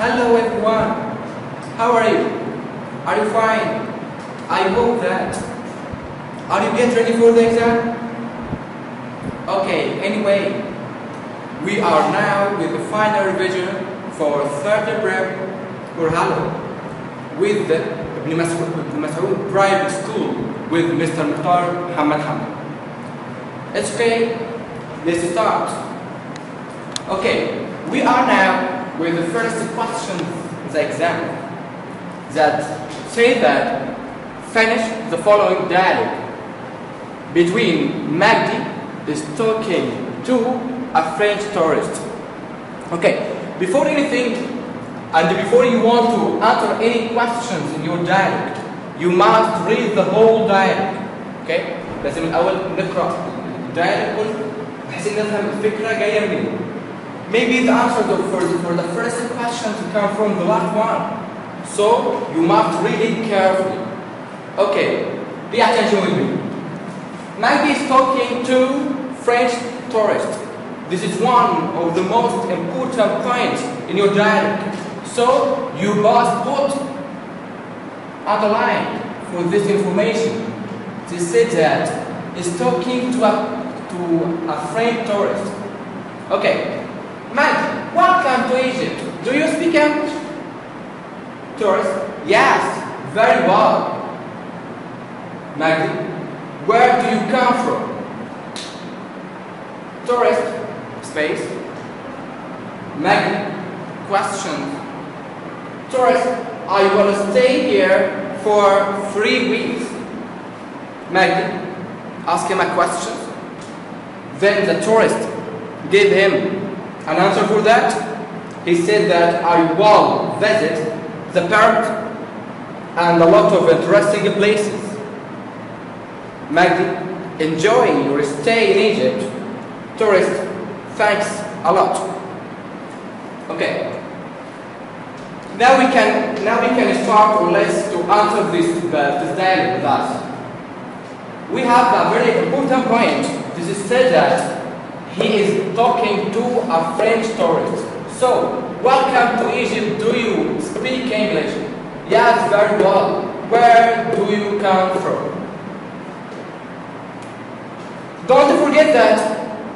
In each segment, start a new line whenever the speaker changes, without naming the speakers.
Hello everyone. How are you? Are you fine? I hope that. Are you getting ready for the exam? Okay, anyway, we are now with the final revision for third prep for Hello with the Ibn Mas'ud Private School with Mr. Mukhtar Muhammad Hamid. It's okay, let's start. Okay, we are now with the first question in the exam that say that finish the following dialogue between Magdi is talking to a French tourist. Okay, before anything and before you want to answer any questions in your dialogue, you must read the whole dialogue. Okay, لازم الأول نقرأ الديالوج كله بحيث إن نفهم الفكرة جاية منين. Maybe the answer for the first question to come from the last one. So you must read it carefully. Okay, pay attention with me. Magdi is talking to French tourists. This is one of the most important points in your dialogue. So you must put underline for this information. They said that is talking to a French tourist. Okay. Magdi, welcome to Egypt. Do you speak English? Tourist, yes, very well. Magdi, where do you come from? Tourist, space. Magdi, question. Tourist, I will stay here for 3 weeks. Magdi, ask him a question. Then the tourist gave him an answer for that. He said that I will visit the park and a lot of interesting places. Magdi, enjoying your stay in Egypt. Tourist, thanks a lot. Okay. Now we can start or less to answer this dialogue with us. We have a very important point. This is said that he is talking to a French tourist. So, welcome to Egypt. Do you speak English? Yes, very well. Where do you come from? Don't forget that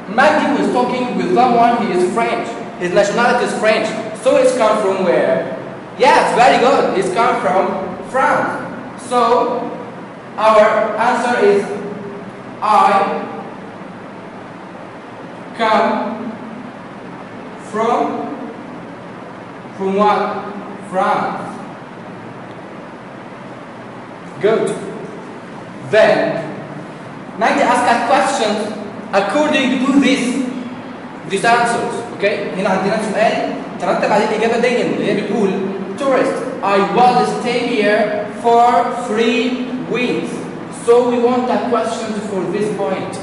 Magdi was talking with someone. He is French. His nationality is French. So it's come from where? Yes, very good. It's come from France. So, our answer is I come from what? France. Good. Then Magdi asked a question according to these answers. Okay? هنا عندنا سؤال ترتب عليه الإجابة دي اللي هي بتقول tourist, I will stay here for 3 weeks. So we want a question for this point.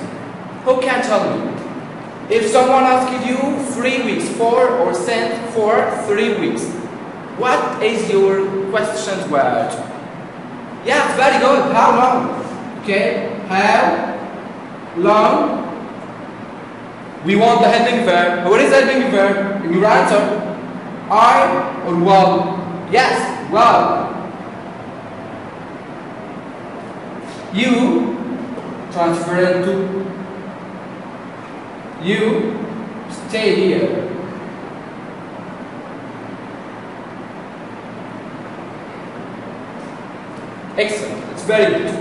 Who can tell me? If someone asked you 3 weeks, 4 or sent for 3 weeks, what is your question's word? Yes, very good. How long? Okay. How long? We want the helping verb. What is the helping verb? In your answer, I or well? Yes, well. You transfer into you stay here. Excellent, it's very good.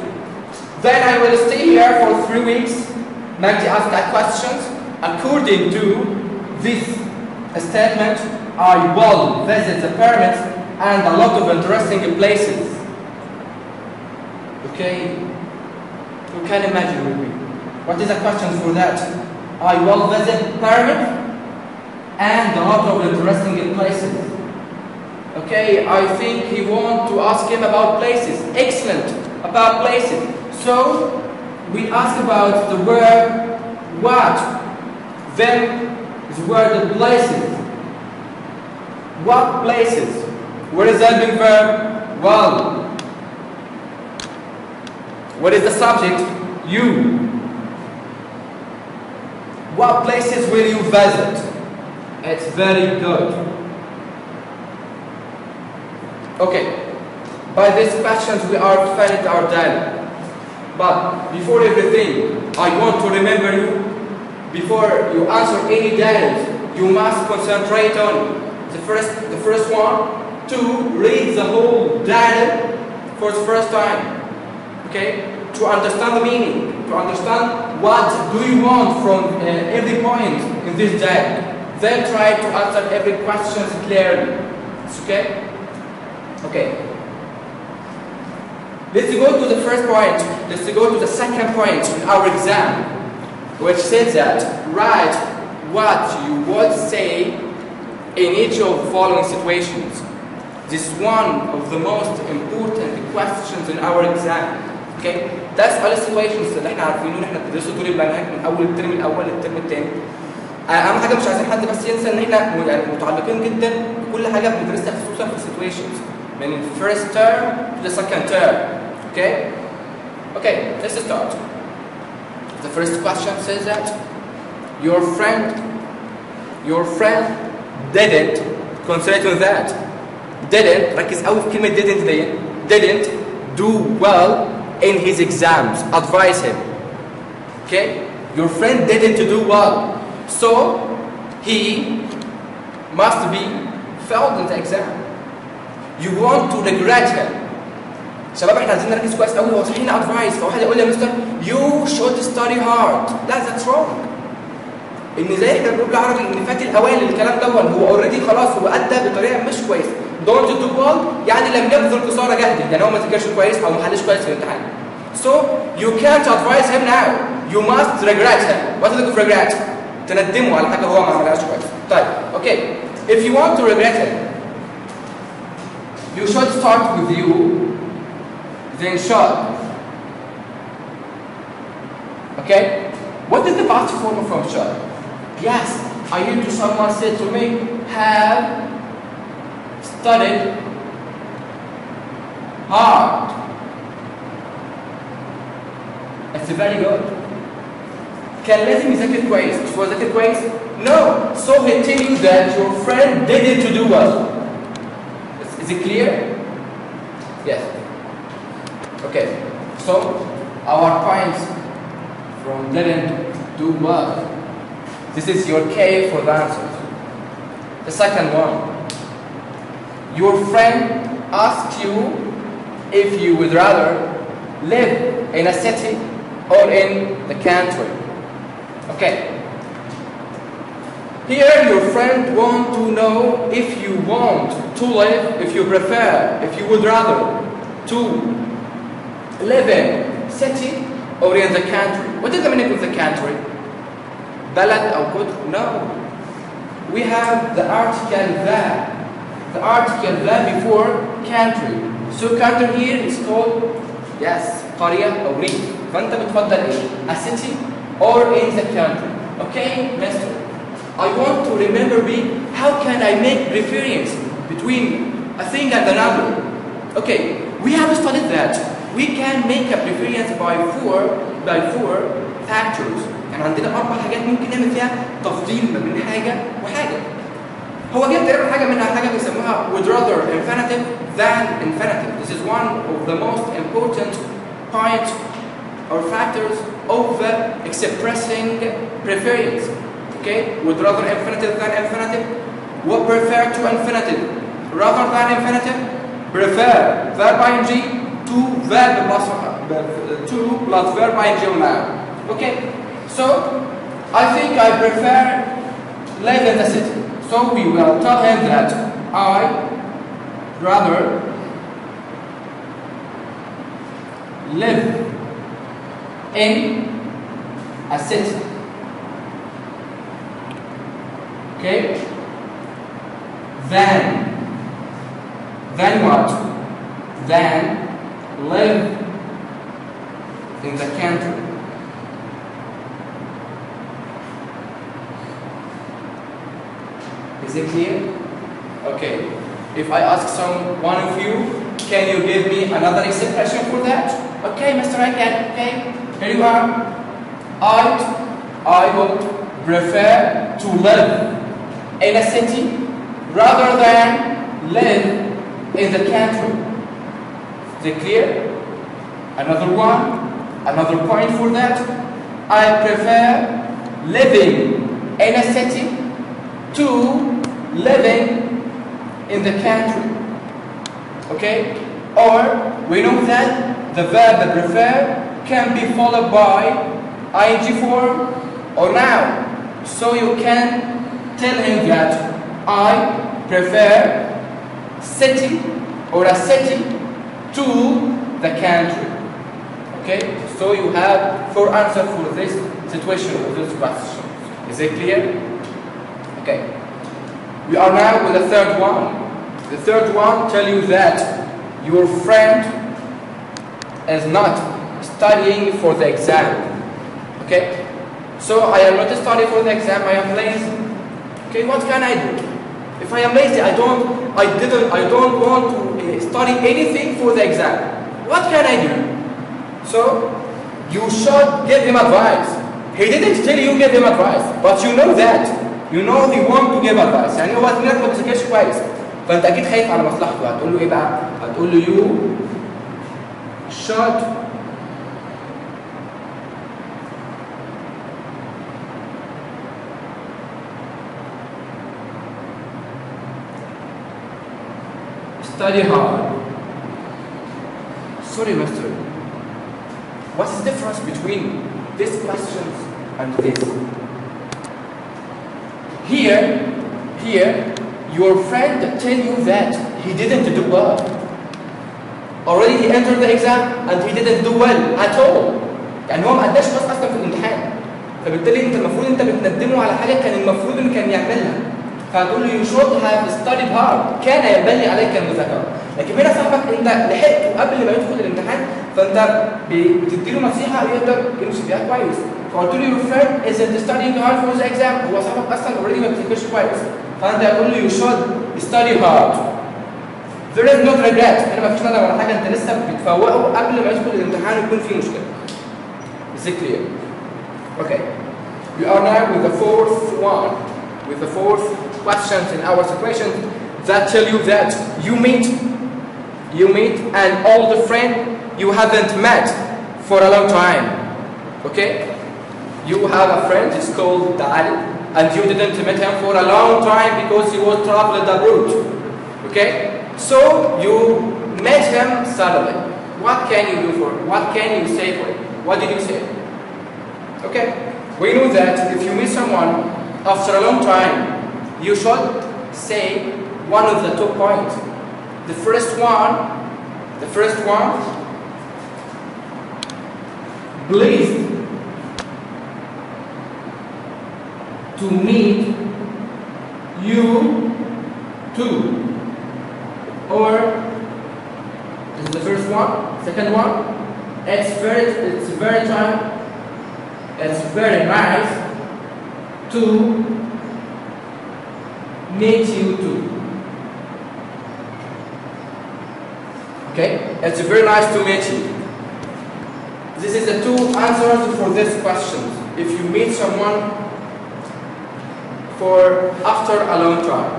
Then I will stay here for 3 weeks. Magdi asked that questions. According to this statement, I will visit the pyramids and a lot of interesting places. Okay, you can imagine with me. What is the question for that? I will visit pyramids and a lot of interesting places. Okay, I think he wants to ask him about places. Excellent, about places. So, we ask about the word what. Then, the word places. What places? Where is the helping verb? Well. What is the subject? You. What places will you visit? It's very good. Okay. By these questions we are finished our dialogue. But before everything, I want to remember you. Before you answer any dialogue, you must concentrate on the first one, to read the whole dialogue for the first time. Okay? To understand the meaning, to understand what do you want from every point in this dialogue. Then try to answer every question clearly. It's okay? Okay. Let's go to the first point. Let's go to the second point in our exam, which says that write what you would say in each of the following situations. This is one of the most important questions in our exam. Okay? That's all the situations اللي احنا عارفينه ان احنا بندرسه طول المنهج من اول الترم الاول للترم الثاني. اهم حاجه مش عايزين حد بس ينسى ان احنا يعني متعلقين جدا بكل حاجه بندرسها خصوصا في السيتويشنز من الفيرست تيرم للسكند تيرم. Okay? Okay, let's start. The first question says that your friend didn't, concentrate on that. Didn't, ركز قوي في كلمة didn't دي. Didn't do well in his exams. Advise him. Okay? Your friend didn't do well. So, he must be failed in the exam. You want to regret him. شباب احنا عايزين نركز كويس قوي. هو صحيح ادفايس، فواحد يقول لي يا مستر you should study hard. لا that's wrong. ان زي احنا بنقول بالعربي ان فات الاوان الكلام دوت، هو اوريدي خلاص هو ادى بطريقه مش كويسه. don't do well يعني لم يبذل قصارى جهده، يعني هو ما ذاكرش كويس او ما حلش كويس في الامتحان. So you can't advise him now. You must regret him. What is the regret? تندمه على حاجه هو ما عملهاش كويس. طيب okay. If you want to regret him, you should start with you. Then should. Okay? What is the past form from should? Yes, I hear to someone say to me, have studied hard. It's very good. كان لازم يذاكر كويس، مش هو ذاكر كويس؟ No. So he tell you that your friend didn't do well. Is it clear? Yes. Okay, so our points from didn't do well. This is your K for the answers. The second one. Your friend asked you if you would rather live in a city or in the country. Okay. Here your friend wants to know if you want to live, if you prefer, if you would rather to live in city or in the country. What is the meaning of the country? بلد أو قطر? No. We have the article that. The article that before country. So country here is called yes قرية أو ريف. فأنت بتفضل إيه؟ A city or in the country. Okay, Mister. I want to remember me. How can I make reference between a thing and another? Okay, we have studied that. We can make a preference by four factors. يعني عندنا 4 حاجات ممكن نعمل فيها تفضيل ما بين حاجة وحاجة. هو جاب تقريبا حاجة منها حاجة بيسموها would rather infinitive than infinitive. This is one of the most important points or factors of expressing preference. Okay, would rather infinitive than infinitive. Would prefer to infinitive rather than infinitive. Prefer verb ing to verb plus verb ing now. Okay, so I think I prefer live in the city. So we will tell him that I rather live in a city. Okay, then what? Then live in the country. Is it clear? Okay. If I ask one of you, can you give me another expression for that? Okay, Mr. I can. Okay. Here you are. I would prefer to live in a city rather than live in the country. Is it clear? Another one, another point for that. I prefer living in a city to living in the country. Okay? Or we know that the verb prefer can be followed by ing form or noun. So you can tell him that I prefer city or a city to the country. Okay? So you have 4 answers for this situation or this question. Is it clear? Okay. We are now with the third one. The third one tell you that your friend is not studying for the exam. Okay? So I am not studying for the exam, I am lazy. Okay, what can I do? If I am lazy, I don't want to study anything for the exam. What can I do? So you should give him advice. He didn't tell you give him advice, but you know that. You know he want to give advice. يعني هو دماغك ما بتذاكرش كويس. فأنت أكيد خايف على مصلحته. هتقول له إيه بقى؟ هتقول له you should study hard. Sorry, mister. What's the difference between these questions and this? Here, your friend tell you that he didn't do well. Already he entered the exam and he didn't do well at all. يعني هو ما قداش خالص اصلا في الامتحان. فبالتالي انت المفروض انت بتندمه على حاجه كان المفروض انه كان يعملها. فهتقول له you should have studied hard. كان ينبغي عليك المذاكره. لكن هنا صاحبك انت لحقته قبل ما يدخل الامتحان فانت بتديله نصيحه يقدر يمشي بيها كويس. فقلت له your friend isn't studying hard for the exam. هو صاحبك اصلا اوريدي ما بيذاكرش كويس. فانت هتقول له you should study hard. There is no regret. هنا ما فيش ندم ولا حاجه، انت لسه بتفوقه قبل ما يدخل الامتحان ويكون في مشكله. Is it clear? Okay. We are now with the fourth one. With the fourth questions in our situation that tell you that you meet an old friend you haven't met for a long time. Okay? You have a friend, it's called Ali, and you didn't meet him for a long time because he was traveling abroad. Okay? So you met him suddenly. What can you do for him? What can you say for him? What did you say? Okay? We know that if you meet someone after a long time, you should say one of the 2 points. The first one, pleased to meet you too. Or this is the first one. Second one, it's very nice to meet you too. Okay? It's very nice to meet you. This is the 2 answers for this question. If you meet someone after a long time.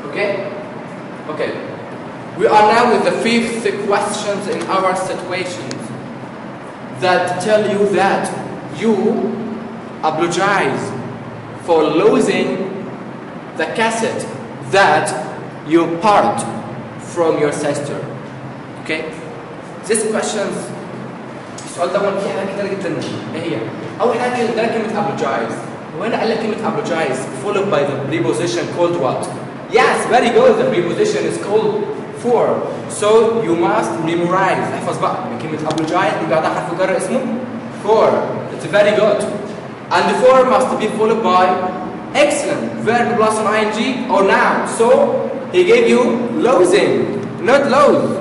Okay? Okay. We are now with the 5th questions in our situations that tell you that you apologize for losing the cassette that you borrowed from your sister. Okay? These questions السؤال ده فيه حاجات كتير جدا. ايه هي؟ أول حاجة ده كلمة apologize. وهنا قال لك كلمة apologize followed by the preposition called what? Yes, very good. The preposition is called for. So you must memorize. احفظ بقى من كلمة apologize اللي بعدها حرف جر اسمه for. It's very good. And the for must be followed by excellent verb plus an ing or noun. So he gave you losing, not lose.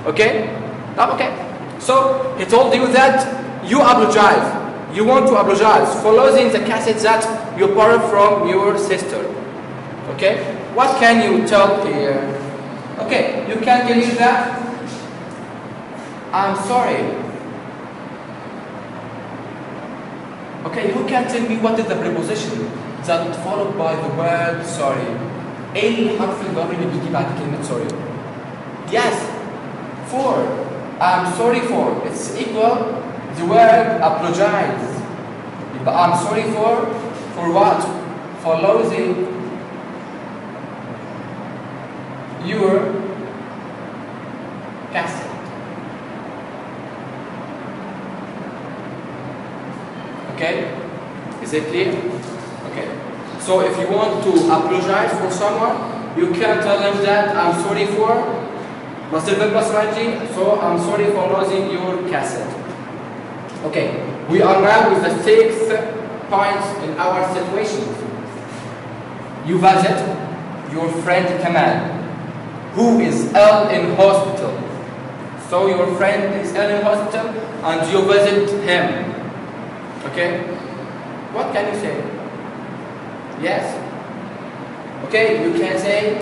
Okay? Okay. So he told you that you apologize. You want to apologize for losing the cassette that you borrowed from your sister. Okay? What can you tell here? Okay, you can tell you that I'm sorry. Okay, who can tell me what is the preposition that followed by the word sorry? ايه الحرف الجر اللي بيجي بعد كلمة sorry؟ Yes, for. I'm sorry for. It's equal the word apologize. But I'm sorry for what? For losing your cassette. Okay? Is it clear? Okay. So if you want to apologize for someone, you can tell them that I'm sorry for so I'm sorry for losing your cassette. Okay. We are now with the sixth point in our situation. You visit your friend Kamal, who is ill in hospital. So your friend is ill in hospital and you visit him. Okay? What can you say? Yes? Okay, you can say,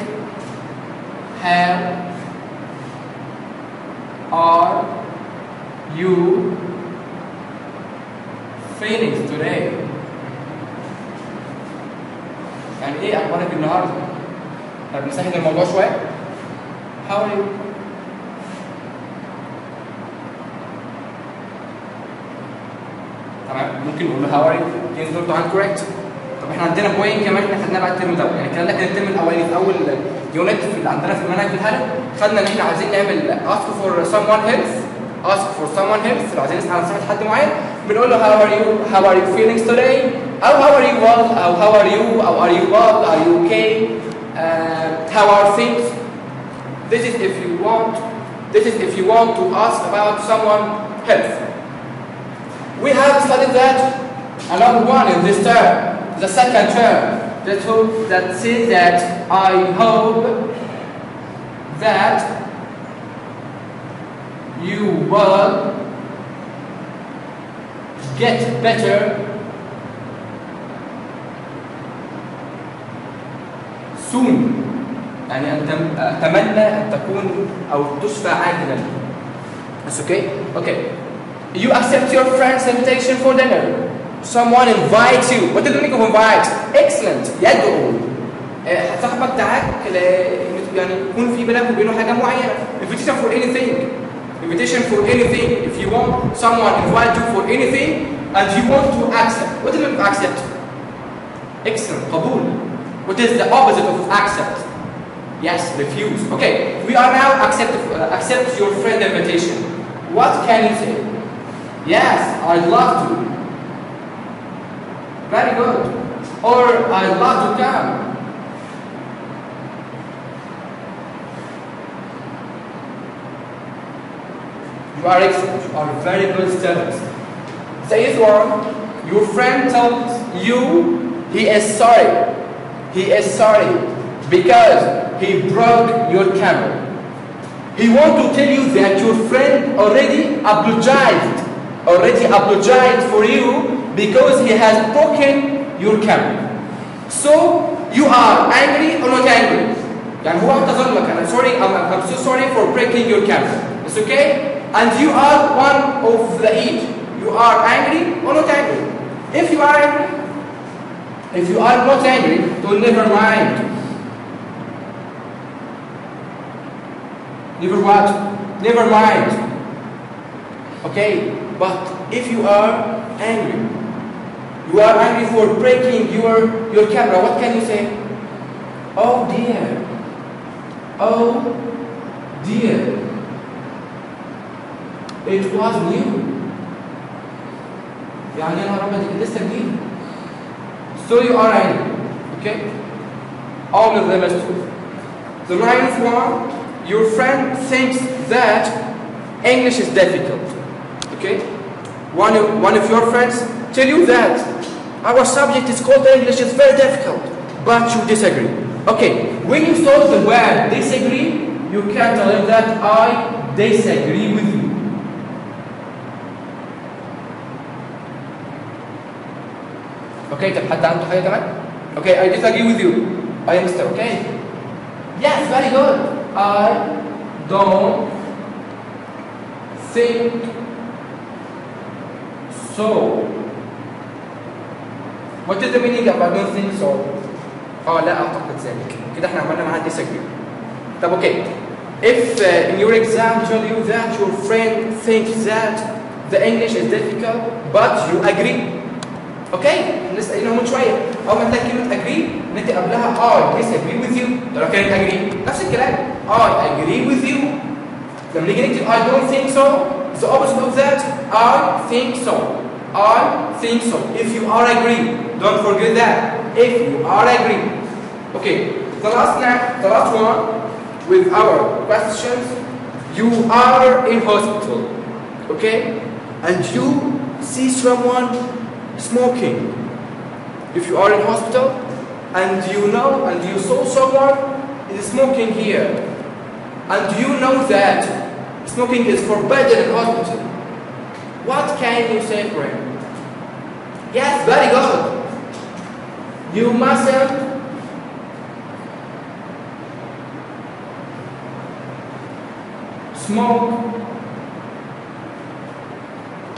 how are you feeling today? يعني ايه اخبارك النهارده؟ طب نسهل الموضوع شويه. How are you? تمام، ممكن نقول له how are you؟ Can you do correct؟ طب احنا عندنا بوينت كمان احنا خدناه بعد الترم ده، يعني الكلام ده كان الترم الاولاني في اول يونت اللي عندنا في المنهج في الهدف، خدنا ان احنا عايزين نعمل ask for someone else، لو عايزين نسال عن صحه حد معين بنقول له how are you feeling today؟ أو how are you well؟ أو how are you؟ أو are you well؟ are you okay؟ how are things؟ This is if you want to ask about someone's health. We have studied that another one in this term, the second term, that says that I hope that you will get better soon. يعني أتمنى أن تكون أو تشفى عاجلا. That's okay? Okay. You accept your friend's invitation for dinner. Someone invites you. What is the meaning of invite? Excellent. يدعو. صاحبك دعاك يعني يكون في بينك وبينه حاجة معينة. Invitation for anything. Invitation for anything. If you want someone invite you for anything and you want to accept. What is the meaning of accept? Excellent. قبول. What is the opposite of accept? Yes, refuse. Okay, we are now accept your friend invitation. What can you say? Yes, I'd love to. Very good. Or I'd love to come. You are excellent. You are very good students. The eighth one, your friend tells you he is sorry. He is sorry because he broke your camera. He wants to tell you that your friend already apologized for you because he has broken your camera. So you are angry or not angry? يعني هو اعتذر لك I'm sorry, I'm so sorry for breaking your camera. It's okay? And you are one of the each. You are angry or not angry? If you are not angry, then never mind. Never what? Never mind. Okay? But if you are angry for breaking your camera, what can you say? Oh dear. Oh dear. It was new. يعني أنا ربنا لسه جديد. So you are angry. Okay? All of them is true. The ninth one, your friend thinks that English is difficult. Okay? One of your friends tell you that our subject is called English, it's very difficult, but you disagree. Okay, when you solve the word disagree, you can tell him that I disagree with you. Okay, طب حد عنده حاجة كمان؟ Okay, I disagree with you. I understand, okay? Yes, very good. I don't think so. What is the meaning of I don't think so? لا أعتقد ذلك. كده احنا عملنا معاها disagree. طب okay. If in your exam tell you that your friend thinks that the English is difficult but you agree. اوكي لسه قايلها من شويه اول ما تلاقي كلمه agree نكتب قبلها I disagree with you. ده لو كانت agree نفس الكلام I agree with you. لما نيجي نكتب I don't think so the opposite of that I think so. I think so. If you are agree don't forget that. If you are agree. Okay, the last one with our questions. You are in hospital, okay, and you see someone smoking. If you are in hospital and you know and you saw someone is smoking here, and you know that smoking is forbidden in hospital, what can you say for him? Yes, very good. You mustn't smoke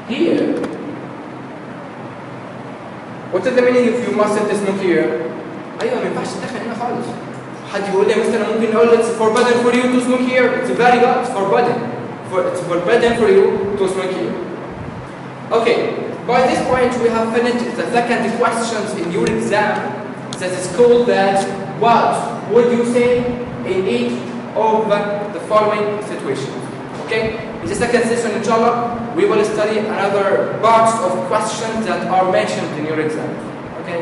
here. What is the meaning if you mustn't smoke here? أيوة ما ينفعش تدخن هنا خالص. حد يقول لي مثلا ممكن نقول it's forbidden for you to smoke here. It's very good. It's forbidden. It's forbidden for you to smoke here. Okay. By this point we have finished the second questions in your exam. That is called that. What would you say in each of the following situations? Okay. In the second session, inshallah, we will study another parts of questions that are mentioned in your exam. Okay.